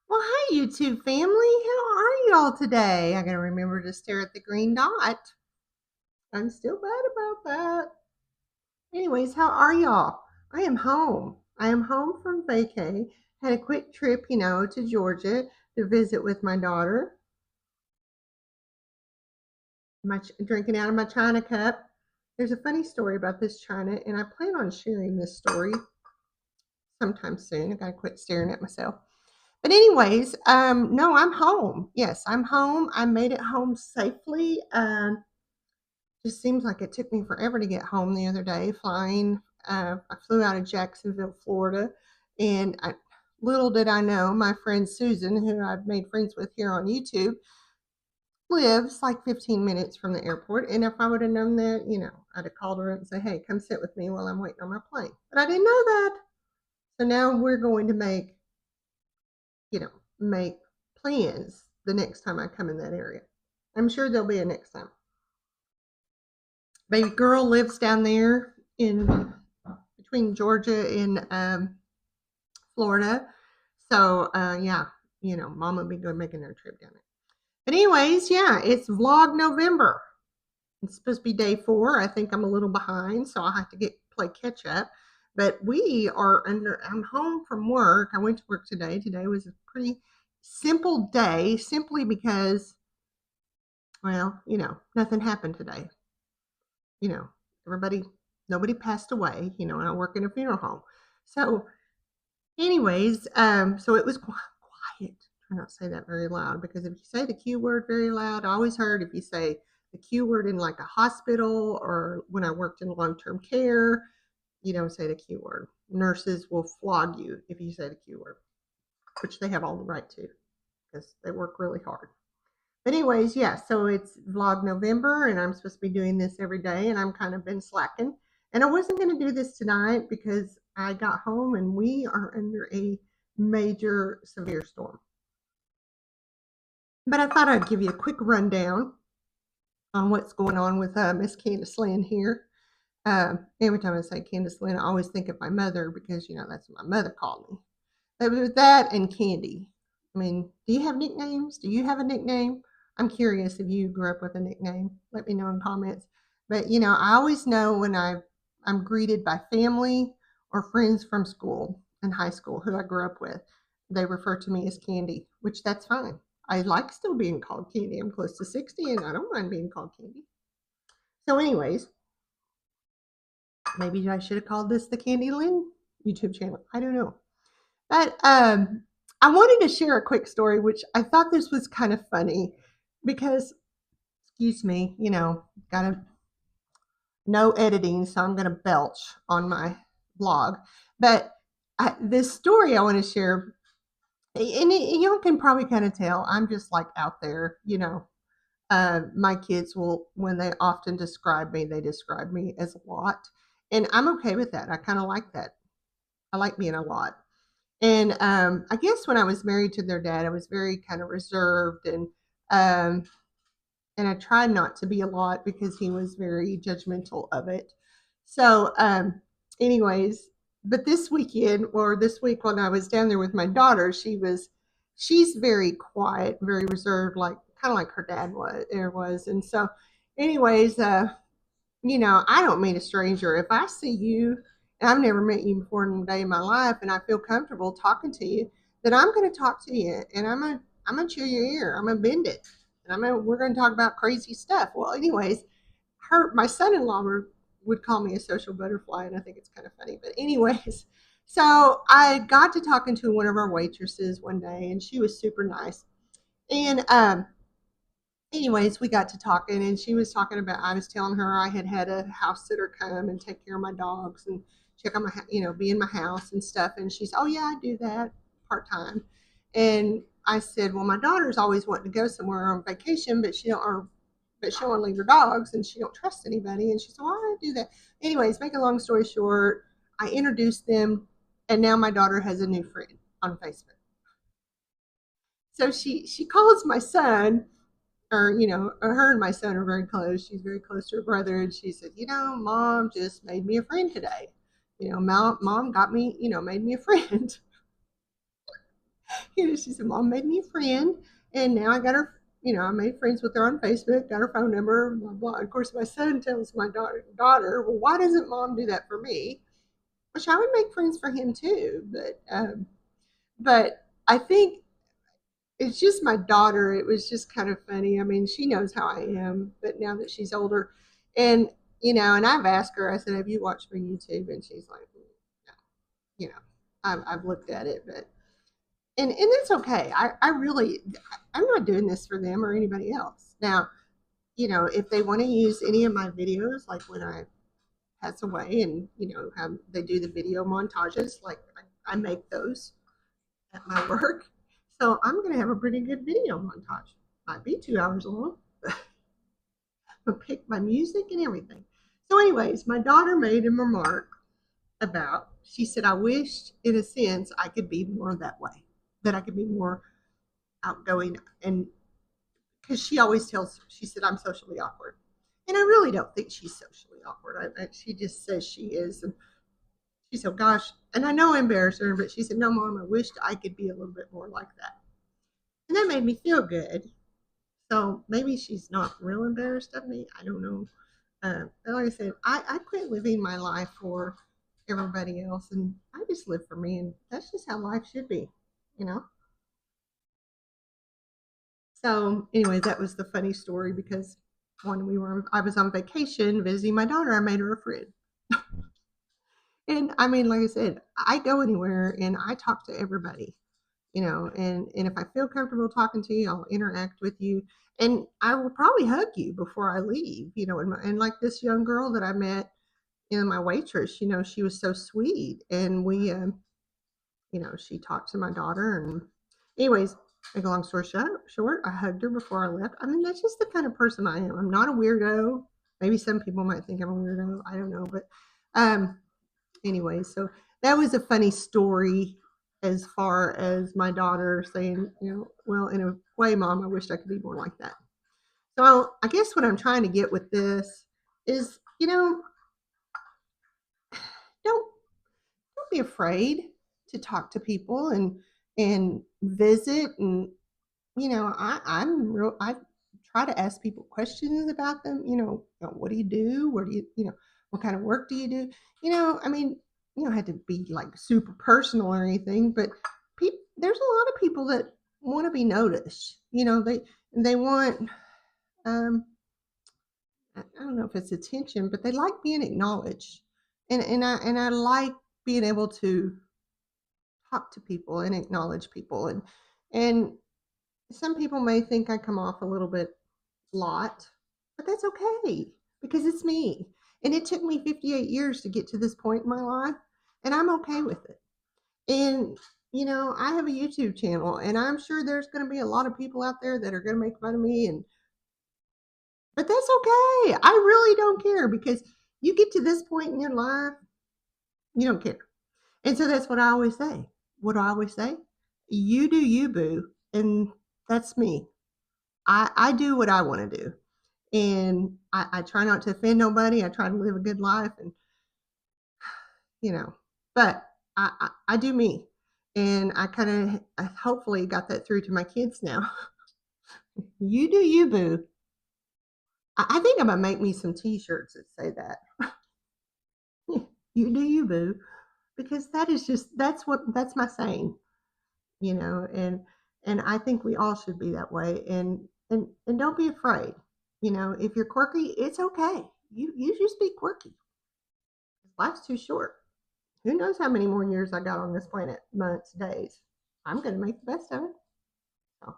Well, hi, YouTube family. How are y'all today? I gotta remember to stare at the green dot. I'm still bad about that. Anyways, how are y'all? I am home. I am home from vacay. Had a quick trip, to Georgia to visit with my daughter. Drinking out of my china cup. There's a funny story about this china, and I plan on sharing this story sometime soon. I gotta quit staring at myself. But anyways, no, I'm home. Yes, I'm home. I made it home safely. Just seems like it took me forever to get home the other day flying. I flew out of Jacksonville, Florida, and little did I know, my friend Susan, who I've made friends with here on YouTube, lives like 15 minutes from the airport. And if I would have known that, I'd have called her up and say, "Hey, come sit with me while I'm waiting on my plane." But I didn't know that. So now we're going to make plans the next time I come in that area. I'm sure there'll be a next time. Baby girl lives down there in between Georgia and Florida. So yeah, mom will be good making their trip down there. But anyways, yeah, it's vlog November. It's supposed to be day 4. I think I'm a little behind, so I'll have to play catch up. But I'm home from work. I went to work today. Today was a pretty simple day, simply because, well, nothing happened today. You know, everybody, nobody passed away, and I work in a funeral home. So, anyways, so it was quiet. Try not to say that very loud, because if you say the Q word very loud, I always heard if you say the Q word in like a hospital, or when I worked in long-term care, you don't say the Q word. Nurses will flog you if you say the Q word, which they have all the right to, because they work really hard. But anyways, yeah, so it's vlog November, and I'm supposed to be doing this every day, and I'm kind of been slacking. And I wasn't going to do this tonight because I got home and we are under a major severe storm. But I thought I'd give you a quick rundown on what's going on with Miss Candace Lynn here. Every time I say Candace Lynn, I always think of my mother, because that's what my mother called me. But with that and Candy, I mean, do you have nicknames? Do you have a nickname? I'm curious if you grew up with a nickname. Let me know in comments. But I always know when I'm greeted by family or friends from school and high school who I grew up with, they refer to me as Candy, which that's fine. I like still being called Candy. I'm close to 60 and I don't mind being called Candy. So, anyways, maybe I should have called this the Candy Lynn YouTube channel. I don't know. But I wanted to share a quick story, which I thought this was kind of funny because, excuse me, got to no editing, so I'm going to belch on my vlog. But this story I want to share, and y'all can probably kind of tell, I'm just like out there, my kids will, when they often describe me, they describe me as a lot. And I'm okay with that. I kind of like that. I like being a lot. And I guess when I was married to their dad, I was very kind of reserved, um, and I tried not to be a lot because he was very judgmental of it. So, anyways, but this weekend, or this week when I was down there with my daughter, she's very quiet, very reserved, like kind of like her dad was. And so, anyways, I don't mean a stranger. If I see you and I've never met you before in a day in my life, and I feel comfortable talking to you, then I'm going to talk to you, and I'm gonna chew your ear. I'm gonna bend it, and we're going to talk about crazy stuff. Well, anyways, my son-in-law would call me a social butterfly, and I think it's kind of funny. But anyways, so I got to talking to one of our waitresses one day, and she was super nice. And anyways, we got to talking, and she was talking about, I was telling her I had a house sitter come and take care of my dogs and check on my, be in my house and stuff. And she's, "Oh yeah, I do that part time." And I said, "Well, my daughter's always wanting to go somewhere on vacation, but she don't want to leave her dogs, and she don't trust anybody." And she said, "Well, I do that." Anyways, make a long story short, I introduced them, and now my daughter has a new friend on Facebook. So she calls my son, or her and my son are very close. She's very close to her brother, and she said, "Mom just made me a friend today. Mom got me, made me a friend." she said, Mom made me a friend, and now I got her. I made friends with her on Facebook, got her phone number, blah blah. Of course, my son tells my daughter, well, why doesn't Mom do that for me? Which I would make friends for him too, but I think it's just my daughter. It was just kind of funny. I mean, she knows how I am, but now that she's older, and and I've asked her. I said, "Have you watched my YouTube?" And she's like, "No." I've looked at it, but and it's okay. I really, I'm not doing this for them or anybody else. Now, if they want to use any of my videos, like when I pass away, and how they do the video montages, like I make those at my work. So I'm going to have a pretty good video montage. Might be 2 hours long. I'll pick my music and everything. So, anyways, my daughter made a remark about, she said, I wished in a sense I could be more that way, that I could be more outgoing. And because she always tells, she said, I'm socially awkward. And I really don't think she's socially awkward. She just says she is. And she said, gosh, and I know I embarrassed her, but she said, no, Mom, I wished I could be a little bit more like that. And that made me feel good. So maybe she's not real embarrassed of me. I don't know. But like I said, I quit living my life for everybody else, and I just live for me, and that's just how life should be, you know. So, anyways, that was the funny story because when I was on vacation visiting my daughter, I made her a friend. And I mean, like I said, I go anywhere and I talk to everybody, and if I feel comfortable talking to you, I'll interact with you, and I will probably hug you before I leave, and like this young girl that I met, my waitress, she was so sweet, and we, she talked to my daughter, and anyways, make a long story short, I hugged her before I left. I mean, that's just the kind of person I am. I'm not a weirdo. Maybe some people might think I'm a weirdo. I don't know, but um, anyway, so that was a funny story as far as my daughter saying, well, in a way, Mom, I wish I could be more like that. So I guess what I'm trying to get with this is, don't don't be afraid to talk to people and visit, and I'm real. I try to ask people questions about them. What do you do? Where do what kind of work do you do? I mean, you don't have to be like super personal or anything, but there's a lot of people that want to be noticed. They want, I don't know if it's attention, but they like being acknowledged, and I like being able to talk to people and acknowledge people, and some people may think I come off a little bit lot, but that's okay because it's me. And it took me 58 years to get to this point in my life, and I'm okay with it. And, I have a YouTube channel, and I'm sure there's going to be a lot of people out there that are going to make fun of me, but that's okay. I really don't care because you get to this point in your life, you don't care. And so that's what I always say. What do I always say? You do you, boo. And that's me. I do what I want to do. And I try not to offend nobody. I try to live a good life, and but I do me, and I kind of hopefully got that through to my kids now. You do you, boo. I think I'm gonna make me some T-shirts that say that. You do you, boo, because that's my saying, and I think we all should be that way, and don't be afraid. If you're quirky, it's okay. You just be quirky. Life's too short. Who knows how many more years I got on this planet, months, days. I'm going to make the best of it. So,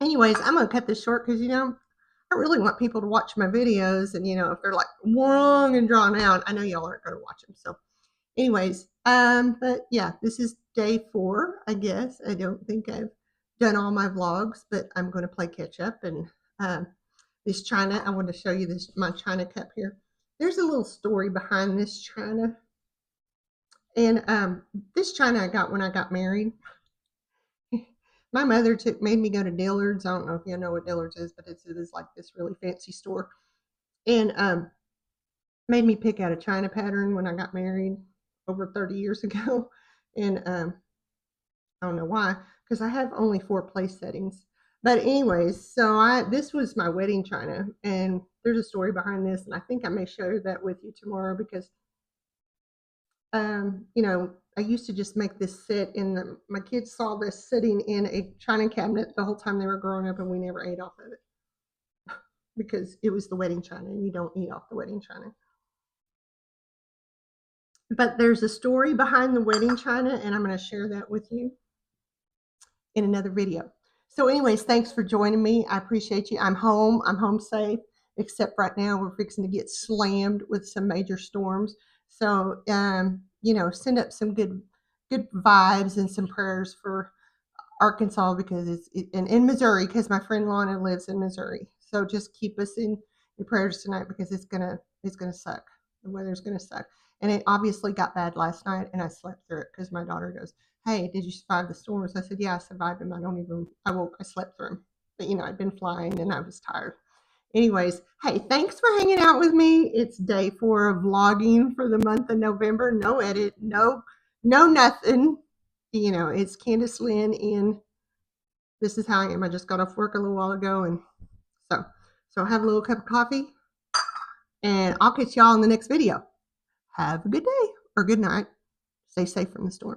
anyways, I'm going to cut this short because, I really want people to watch my videos. And, if they're like long and drawn out, I know y'all aren't going to watch them. So, anyways, but yeah, this is day 4, I guess. I don't think I've done all my vlogs, but I'm going to play catch up. And this china, I want to show you my china cup here. There's a little story behind this china. And this china I got when I got married. My mother made me go to Dillard's. I don't know if you know what Dillard's is, but it is like this really fancy store. And made me pick out a china pattern when I got married over 30 years ago. And I don't know why, because I have only 4 place settings. But anyways, so I this was my wedding china, and there's a story behind this, and I think I may share that with you tomorrow because I used to just make this sit in my kids saw this sitting in a china cabinet the whole time they were growing up, and we never ate off of it because it was the wedding china, and you don't eat off the wedding china. But there's a story behind the wedding china, and I'm going to share that with you in another video. So, anyways, thanks for joining me. I appreciate you. I'm home. I'm home safe, except right now we're fixing to get slammed with some major storms. So, send up some good vibes and some prayers for Arkansas because and in Missouri because my friend Lana lives in Missouri. So just keep us in your prayers tonight because it's gonna suck. The weather's gonna suck, and it obviously got bad last night, and I slept through it because my daughter goes, "Hey, did you survive the storms?" I said, "Yeah, I survived them. I slept through them, but I'd been flying and I was tired." Anyways, hey, thanks for hanging out with me. It's day 4 of vlogging for the month of November. No edit, no nothing. It's Candace Lynn in This Is How I Am. I just got off work a little while ago, and so have a little cup of coffee, and I'll catch y'all in the next video. Have a good day or good night. Stay safe from the storms.